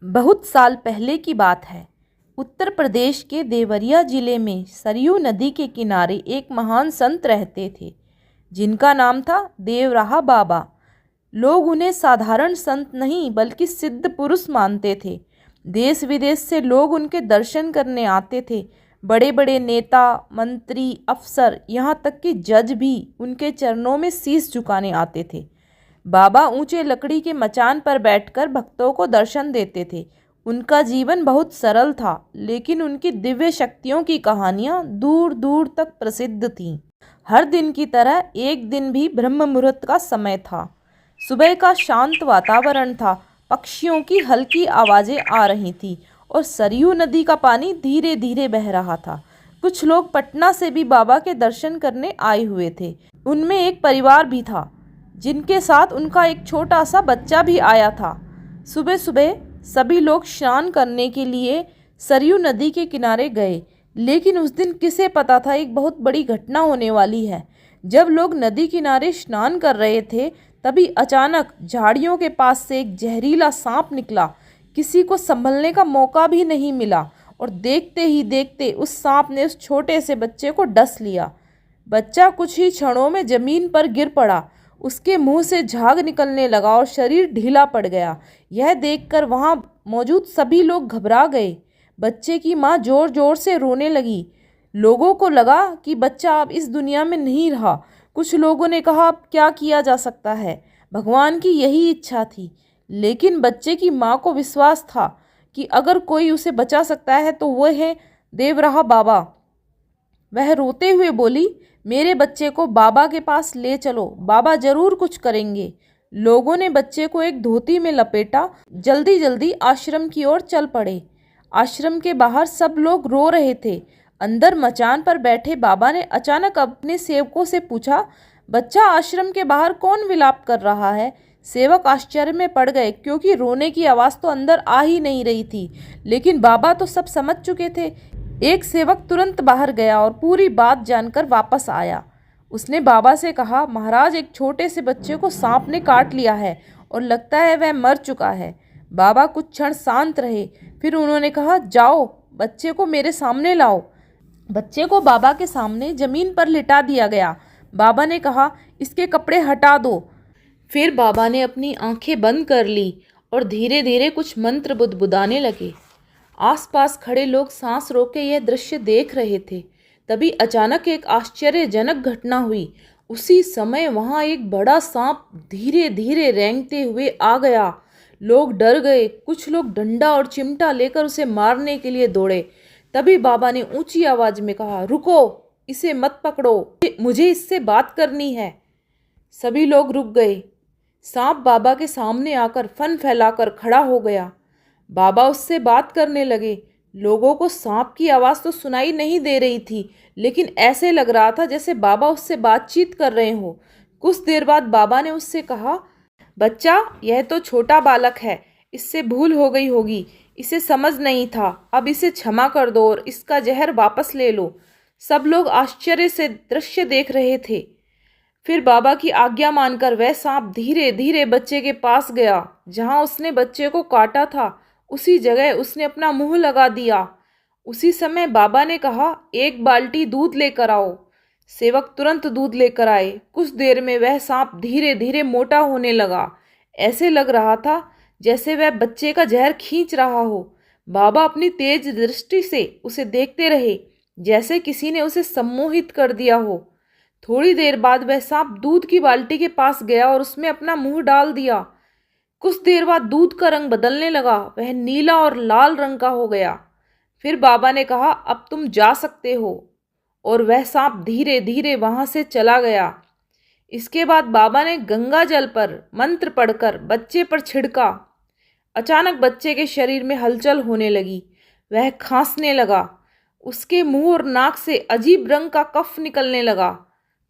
बहुत साल पहले की बात है। उत्तर प्रदेश के देवरिया जिले में सरयू नदी के किनारे एक महान संत रहते थे, जिनका नाम था देवराहा बाबा। लोग उन्हें साधारण संत नहीं बल्कि सिद्ध पुरुष मानते थे। देश विदेश से लोग उनके दर्शन करने आते थे। बड़े बड़े नेता, मंत्री, अफसर, यहाँ तक कि जज भी उनके चरणों में शीश झुकाने आते थे। बाबा ऊंचे लकड़ी के मचान पर बैठकर भक्तों को दर्शन देते थे। उनका जीवन बहुत सरल था, लेकिन उनकी दिव्य शक्तियों की कहानियां दूर दूर तक प्रसिद्ध थीं। हर दिन की तरह एक दिन भी ब्रह्म मुहूर्त का समय था। सुबह का शांत वातावरण था, पक्षियों की हल्की आवाज़ें आ रही थीं और सरयू नदी का पानी धीरे धीरे बह रहा था। कुछ लोग पटना से भी बाबा के दर्शन करने आए हुए थे। उनमें एक परिवार भी था, जिनके साथ उनका एक छोटा सा बच्चा भी आया था। सुबह सुबह सभी लोग स्नान करने के लिए सरयू नदी के किनारे गए, लेकिन उस दिन किसे पता था एक बहुत बड़ी घटना होने वाली है। जब लोग नदी किनारे स्नान कर रहे थे, तभी अचानक झाड़ियों के पास से एक जहरीला सांप निकला। किसी को संभलने का मौका भी नहीं मिला और देखते ही देखते उस सांप ने उस छोटे से बच्चे को डस लिया। बच्चा कुछ ही क्षणों में जमीन पर गिर पड़ा। उसके मुंह से झाग निकलने लगा और शरीर ढीला पड़ गया। यह देखकर वहां मौजूद सभी लोग घबरा गए। बच्चे की मां जोर जोर से रोने लगी। लोगों को लगा कि बच्चा अब इस दुनिया में नहीं रहा। कुछ लोगों ने कहा, अब क्या किया जा सकता है, भगवान की यही इच्छा थी। लेकिन बच्चे की मां को विश्वास था कि अगर कोई उसे बचा सकता है तो वह है देवराहा बाबा। वह रोते हुए बोली, मेरे बच्चे को बाबा के पास ले चलो, बाबा जरूर कुछ करेंगे। लोगों ने बच्चे को एक धोती में लपेटा, जल्दी जल्दी आश्रम की ओर चल पड़े। आश्रम के बाहर सब लोग रो रहे थे। अंदर मचान पर बैठे बाबा ने अचानक अपने सेवकों से पूछा, बच्चा, आश्रम के बाहर कौन विलाप कर रहा है? सेवक आश्चर्य में पड़ गए, क्योंकि रोने की आवाज़ तो अंदर आ ही नहीं रही थी। लेकिन बाबा तो सब समझ चुके थे। एक सेवक तुरंत बाहर गया और पूरी बात जानकर वापस आया। उसने बाबा से कहा, महाराज, एक छोटे से बच्चे को सांप ने काट लिया है और लगता है वह मर चुका है। बाबा कुछ क्षण शांत रहे, फिर उन्होंने कहा, जाओ, बच्चे को मेरे सामने लाओ। बच्चे को बाबा के सामने जमीन पर लिटा दिया गया। बाबा ने कहा, इसके कपड़े हटा दो। फिर बाबा ने अपनी आंखें बंद कर ली और धीरे धीरे कुछ मंत्र बुदबुदाने लगे। आसपास खड़े लोग सांस रोके यह दृश्य देख रहे थे। तभी अचानक एक आश्चर्यजनक घटना हुई। उसी समय वहां एक बड़ा सांप धीरे धीरे रेंगते हुए आ गया। लोग डर गए। कुछ लोग डंडा और चिमटा लेकर उसे मारने के लिए दौड़े। तभी बाबा ने ऊंची आवाज में कहा, रुको, इसे मत पकड़ो, मुझे इससे बात करनी है। सभी लोग रुक गए। सांप बाबा के सामने आकर फन फैलाकर खड़ा हो गया। बाबा उससे बात करने लगे। लोगों को सांप की आवाज़ तो सुनाई नहीं दे रही थी, लेकिन ऐसे लग रहा था जैसे बाबा उससे बातचीत कर रहे हो। कुछ देर बाद बाबा ने उससे कहा, बच्चा, यह तो छोटा बालक है, इससे भूल हो गई होगी, इसे समझ नहीं था, अब इसे क्षमा कर दो और इसका जहर वापस ले लो। सब लोग आश्चर्य से दृश्य देख रहे थे। फिर बाबा की आज्ञा मानकर वह सांप धीरे धीरे बच्चे के पास गया। जहां उसने बच्चे को काटा था, उसी जगह उसने अपना मुंह लगा दिया। उसी समय बाबा ने कहा, एक बाल्टी दूध लेकर आओ। सेवक तुरंत दूध लेकर आए। कुछ देर में वह सांप धीरे धीरे मोटा होने लगा। ऐसे लग रहा था जैसे वह बच्चे का जहर खींच रहा हो। बाबा अपनी तेज दृष्टि से उसे देखते रहे, जैसे किसी ने उसे सम्मोहित कर दिया हो। थोड़ी देर बाद वह सांप दूध की बाल्टी के पास गया और उसमें अपना मुंह डाल दिया। कुछ देर बाद दूध का रंग बदलने लगा, वह नीला और लाल रंग का हो गया। फिर बाबा ने कहा, अब तुम जा सकते हो, और वह सांप धीरे धीरे वहां से चला गया। इसके बाद बाबा ने गंगा जल पर मंत्र पढ़कर बच्चे पर छिड़का। अचानक बच्चे के शरीर में हलचल होने लगी। वह खांसने लगा। उसके मुंह और नाक से अजीब रंग का कफ निकलने लगा।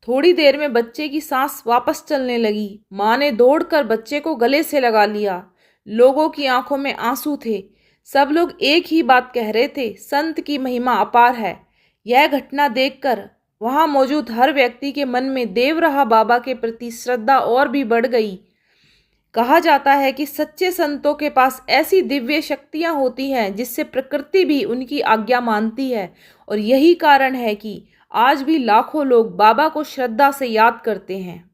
थोड़ी देर में बच्चे की सांस वापस चलने लगी। माँ ने दौड़कर बच्चे को गले से लगा लिया। लोगों की आंखों में आंसू थे। सब लोग एक ही बात कह रहे थे, संत की महिमा अपार है। यह घटना देखकर वहां मौजूद हर व्यक्ति के मन में देवराहा बाबा के प्रति श्रद्धा और भी बढ़ गई। कहा जाता है कि सच्चे संतों के पास ऐसी दिव्य शक्तियां होती हैं जिससे प्रकृति भी उनकी आज्ञा मानती है, और यही कारण है कि आज भी लाखों लोग बाबा को श्रद्धा से याद करते हैं।